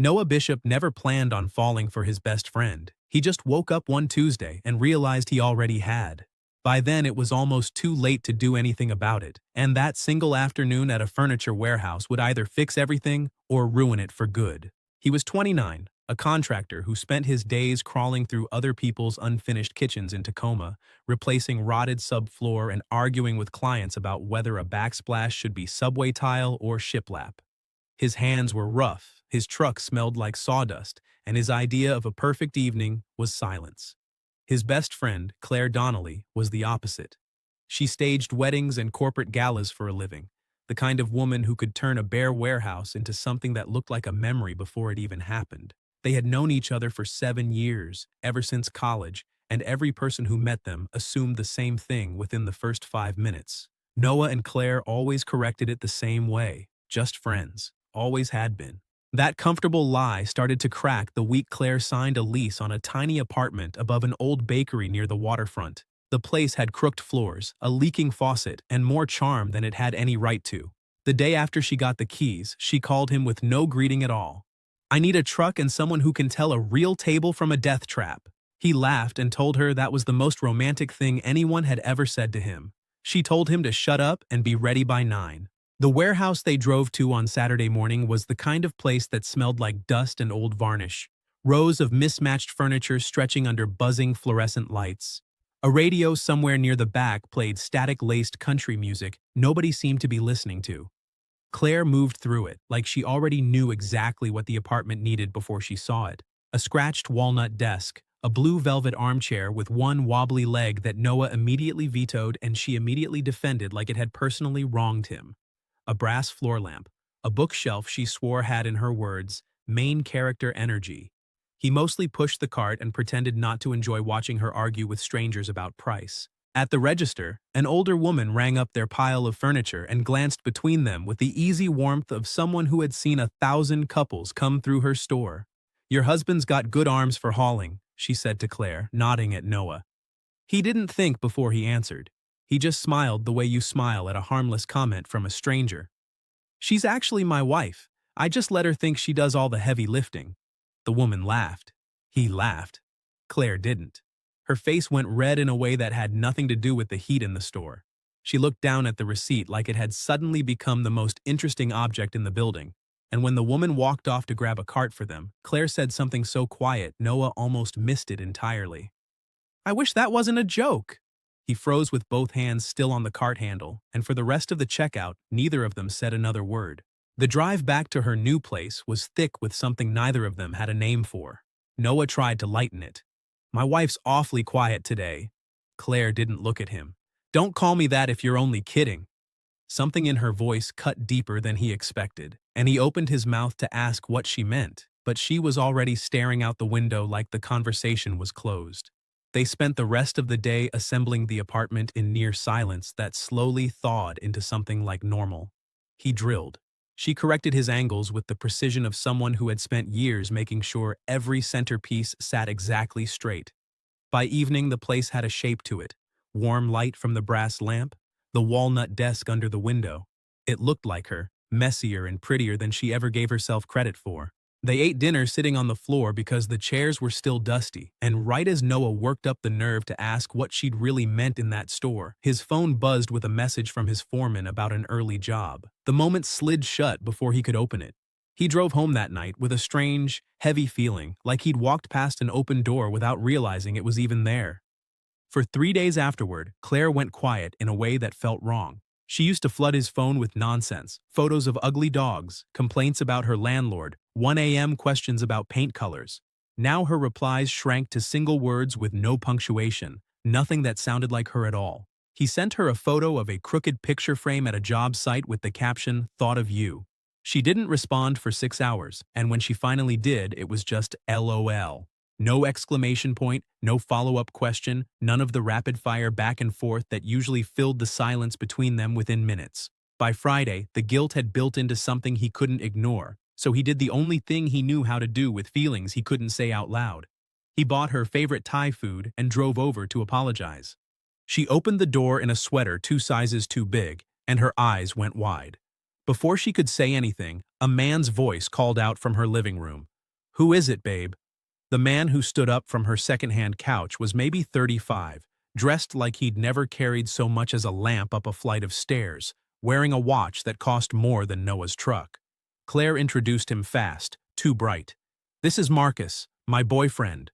Noah Bishop never planned on falling for his best friend. He just woke up one Tuesday and realized he already had. By then it was almost too late to do anything about it, and that single afternoon at a furniture warehouse would either fix everything or ruin it for good. He was 29, a contractor who spent his days crawling through other people's unfinished kitchens in Tacoma, replacing rotted subfloor and arguing with clients about whether a backsplash should be subway tile or shiplap. His hands were rough, his truck smelled like sawdust, and his idea of a perfect evening was silence. His best friend, Claire Donnelly, was the opposite. She staged weddings and corporate galas for a living, the kind of woman who could turn a bare warehouse into something that looked like a memory before it even happened. They had known each other for 7 years, ever since college, and every person who met them assumed the same thing within the first 5 minutes. Noah and Claire always corrected it the same way, just friends, always had been. That comfortable lie started to crack the week Claire signed a lease on a tiny apartment above an old bakery near the waterfront. The place had crooked floors, a leaking faucet, and more charm than it had any right to. The day after she got the keys, she called him with no greeting at all. "I need a truck and someone who can tell a real table from a death trap." He laughed and told her that was the most romantic thing anyone had ever said to him. She told him to shut up and be ready by 9. The warehouse they drove to on Saturday morning was the kind of place that smelled like dust and old varnish. Rows of mismatched furniture stretching under buzzing fluorescent lights. A radio somewhere near the back played static-laced country music nobody seemed to be listening to. Claire moved through it like she already knew exactly what the apartment needed before she saw it. A scratched walnut desk, a blue velvet armchair with one wobbly leg that Noah immediately vetoed and she immediately defended like it had personally wronged him. A brass floor lamp, a bookshelf she swore had, in her words, main character energy. He mostly pushed the cart and pretended not to enjoy watching her argue with strangers about price. At the register, an older woman rang up their pile of furniture and glanced between them with the easy warmth of someone who had seen 1,000 couples come through her store. "Your husband's got good arms for hauling," she said to Claire, nodding at Noah. He didn't think before he answered. He just smiled the way you smile at a harmless comment from a stranger. "She's actually my wife. I just let her think she does all the heavy lifting." The woman laughed. He laughed. Claire didn't. Her face went red in a way that had nothing to do with the heat in the store. She looked down at the receipt like it had suddenly become the most interesting object in the building. And when the woman walked off to grab a cart for them, Claire said something so quiet Noah almost missed it entirely. "I wish that wasn't a joke." He froze with both hands still on the cart handle, and for the rest of the checkout, neither of them said another word. The drive back to her new place was thick with something neither of them had a name for. Noah tried to lighten it. "My wife's awfully quiet today." Claire didn't look at him. "Don't call me that if you're only kidding." Something in her voice cut deeper than he expected, and he opened his mouth to ask what she meant, but she was already staring out the window like the conversation was closed. They spent the rest of the day assembling the apartment in near silence that slowly thawed into something like normal. He drilled. She corrected his angles with the precision of someone who had spent years making sure every centerpiece sat exactly straight. By evening, the place had a shape to it. Warm light from the brass lamp, the walnut desk under the window. It looked like her, messier and prettier than she ever gave herself credit for. They ate dinner sitting on the floor because the chairs were still dusty, and right as Noah worked up the nerve to ask what she'd really meant in that store, his phone buzzed with a message from his foreman about an early job. The moment slid shut before he could open it. He drove home that night with a strange, heavy feeling, like he'd walked past an open door without realizing it was even there. For 3 days afterward, Claire went quiet in a way that felt wrong. She used to flood his phone with nonsense, photos of ugly dogs, complaints about her landlord, 1 a.m. questions about paint colors. Now her replies shrank to single words with no punctuation, nothing that sounded like her at all. He sent her a photo of a crooked picture frame at a job site with the caption, "Thought of you." She didn't respond for 6 hours, and when she finally did, it was just LOL. No exclamation point, no follow-up question, none of the rapid-fire back and forth that usually filled the silence between them within minutes. By Friday, the guilt had built into something he couldn't ignore, so he did the only thing he knew how to do with feelings he couldn't say out loud. He bought her favorite Thai food and drove over to apologize. She opened the door in a sweater 2 sizes too big, and her eyes went wide. Before she could say anything, a man's voice called out from her living room, "Who is it, babe?" The man who stood up from her secondhand couch was maybe 35, dressed like he'd never carried so much as a lamp up a flight of stairs, wearing a watch that cost more than Noah's truck. Claire introduced him fast, too bright. "This is Marcus, my boyfriend."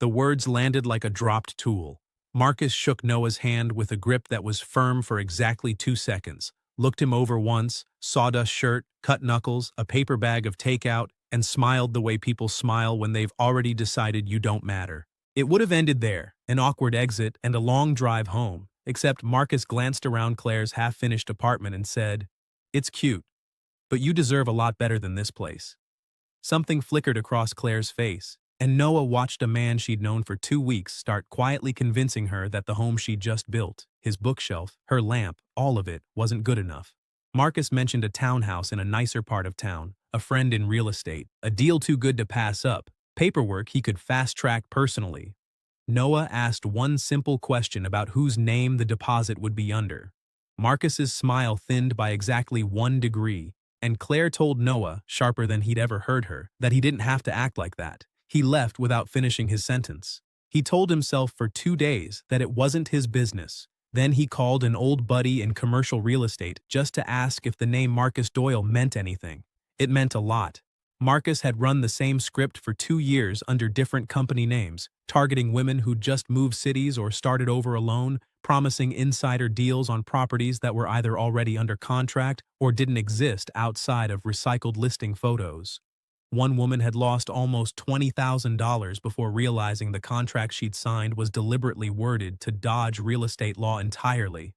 The words landed like a dropped tool. Marcus shook Noah's hand with a grip that was firm for exactly 2 seconds, looked him over once, sawdust shirt, cut knuckles, a paper bag of takeout, and smiled the way people smile when they've already decided you don't matter. It would have ended there, an awkward exit and a long drive home, except Marcus glanced around Claire's half-finished apartment and said, "It's cute, but you deserve a lot better than this place." Something flickered across Claire's face, and Noah watched a man she'd known for 2 weeks start quietly convincing her that the home she'd just built, his bookshelf, her lamp, all of it, wasn't good enough. Marcus mentioned a townhouse in a nicer part of town, a friend in real estate, a deal too good to pass up, paperwork he could fast-track personally. Noah asked one simple question about whose name the deposit would be under. Marcus's smile thinned by exactly 1 degree, and Claire told Noah, sharper than he'd ever heard her, that he didn't have to act like that. He left without finishing his sentence. He told himself for 2 days that it wasn't his business. Then he called an old buddy in commercial real estate just to ask if the name Marcus Doyle meant anything. It meant a lot. Marcus had run the same script for 2 years under different company names, targeting women who'd just moved cities or started over alone, promising insider deals on properties that were either already under contract or didn't exist outside of recycled listing photos. One woman had lost almost $20,000 before realizing the contract she'd signed was deliberately worded to dodge real estate law entirely.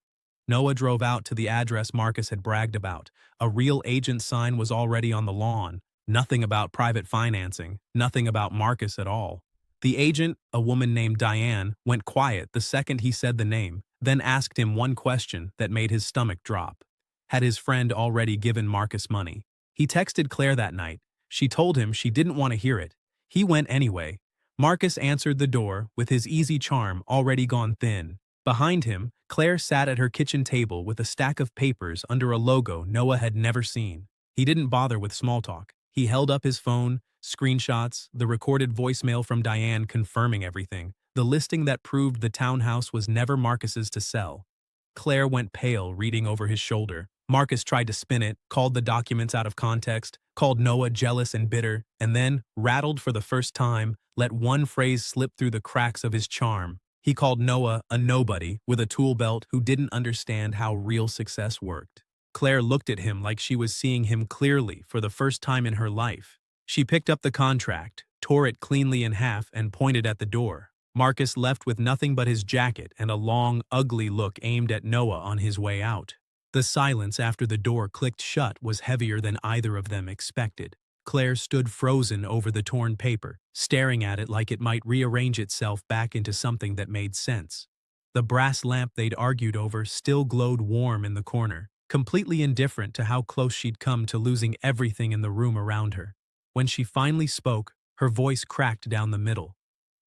Noah drove out to the address Marcus had bragged about. A real agent sign was already on the lawn. Nothing about private financing, nothing about Marcus at all. The agent, a woman named Diane, went quiet the second he said the name, then asked him one question that made his stomach drop. Had his friend already given Marcus money? He texted Claire that night. She told him she didn't want to hear it. He went anyway. Marcus answered the door, with his easy charm already gone thin. Behind him, Claire sat at her kitchen table with a stack of papers under a logo Noah had never seen. He didn't bother with small talk. He held up his phone, screenshots, the recorded voicemail from Diane confirming everything, the listing that proved the townhouse was never Marcus's to sell. Claire went pale, reading over his shoulder. Marcus tried to spin it, called the documents out of context, called Noah jealous and bitter, and then, rattled for the first time, let one phrase slip through the cracks of his charm. He called Noah a nobody with a tool belt who didn't understand how real success worked. Claire looked at him like she was seeing him clearly for the first time in her life. She picked up the contract, tore it cleanly in half, and pointed at the door. Marcus left with nothing but his jacket and a long, ugly look aimed at Noah on his way out. The silence after the door clicked shut was heavier than either of them expected. Claire stood frozen over the torn paper, staring at it like it might rearrange itself back into something that made sense. The brass lamp they'd argued over still glowed warm in the corner, completely indifferent to how close she'd come to losing everything in the room around her. When she finally spoke, her voice cracked down the middle.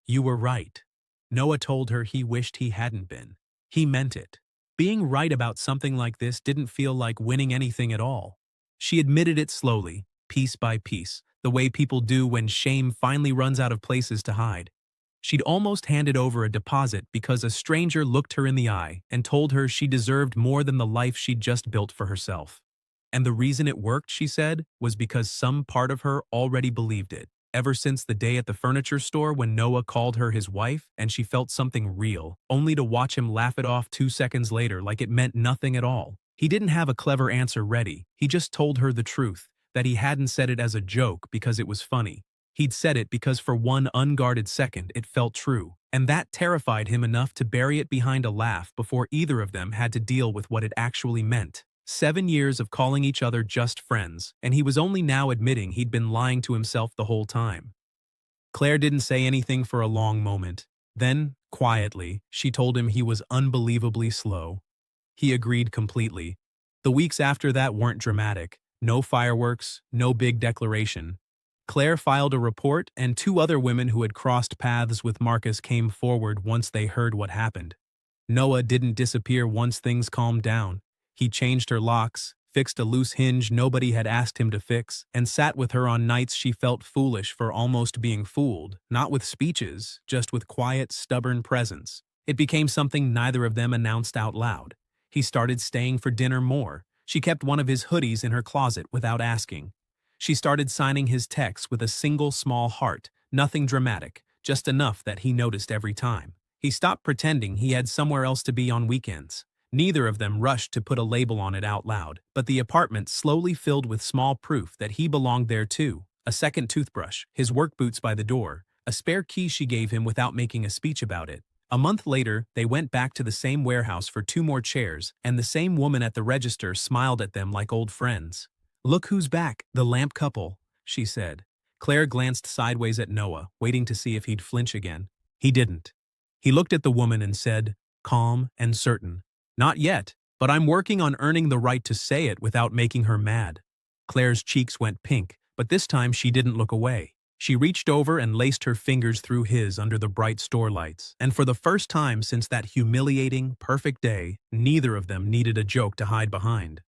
"You were right." Noah told her he wished he hadn't been. He meant it. Being right about something like this didn't feel like winning anything at all. She admitted it slowly, piece by piece, the way people do when shame finally runs out of places to hide. She'd almost handed over a deposit because a stranger looked her in the eye and told her she deserved more than the life she'd just built for herself. And the reason it worked, she said, was because some part of her already believed it. Ever since the day at the furniture store when Noah called her his wife and she felt something real, only to watch him laugh it off 2 seconds later like it meant nothing at all. He didn't have a clever answer ready. He just told her the truth, that he hadn't said it as a joke because it was funny. He'd said it because for one unguarded second it felt true, and that terrified him enough to bury it behind a laugh before either of them had to deal with what it actually meant. 7 years of calling each other just friends, and he was only now admitting he'd been lying to himself the whole time. Claire didn't say anything for a long moment. Then, quietly, she told him he was unbelievably slow. He agreed completely. The weeks after that weren't dramatic. No fireworks, no big declaration. Claire filed a report, and 2 other women who had crossed paths with Marcus came forward once they heard what happened. Noah didn't disappear once things calmed down. He changed her locks, fixed a loose hinge nobody had asked him to fix, and sat with her on nights she felt foolish for almost being fooled, not with speeches, just with quiet, stubborn presence. It became something neither of them announced out loud. He started staying for dinner more. She kept one of his hoodies in her closet without asking. She started signing his texts with a single small heart, nothing dramatic, just enough that he noticed every time. He stopped pretending he had somewhere else to be on weekends. Neither of them rushed to put a label on it out loud, but the apartment slowly filled with small proof that he belonged there too. A second toothbrush, his work boots by the door, a spare key she gave him without making a speech about it. A month later, they went back to the same warehouse for 2 more chairs, and the same woman at the register smiled at them like old friends. "Look who's back, the lamp couple," she said. Claire glanced sideways at Noah, waiting to see if he'd flinch again. He didn't. He looked at the woman and said, calm and certain, "Not yet, but I'm working on earning the right to say it without making her mad." Claire's cheeks went pink, but this time she didn't look away. She reached over and laced her fingers through his under the bright store lights, and for the first time since that humiliating, perfect day, neither of them needed a joke to hide behind.